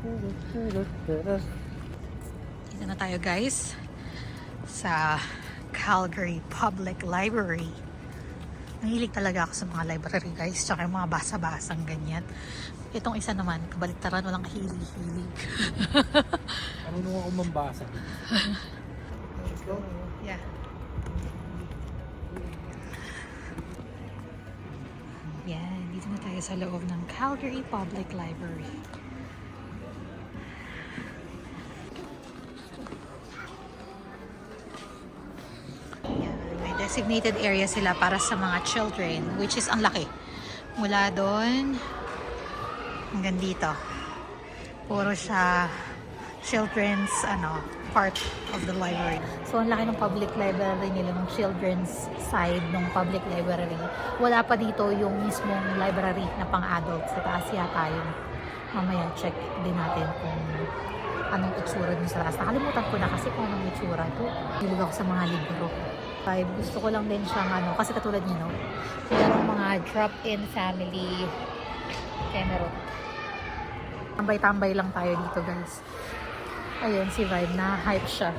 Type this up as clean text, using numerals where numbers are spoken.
Dito na tayo guys sa Calgary Public Library. Nahilig talaga ako sa mga library guys, tsaka yung mga basa-basang ganyan. Itong isa naman, kabaliktaran, walang kahilig-hilig. Marunong ako mambasa. Yeah. Yan, dito na tayo sa loob ng Calgary Public Library. Yan, may designated area sila para sa mga children, which is ang laki. Mula doon hanggang dito. Puro siya children's part of the library. So, ang laki ng public library nila, ng children's side ng public library. Wala pa dito yung mismong library na pang-adult. Sa taas yata yun. Mamaya, check din natin kung anong itsura dun sa taas. Nakalimutan ko na kasi kung anong itsura to. Hilig ako sa mga libro. Gusto ko lang din siyang kasi katulad niya, no? Merong mga drop-in family camera. Tambay-tambay lang tayo dito, guys. Ayun, si Vibe na hype siya.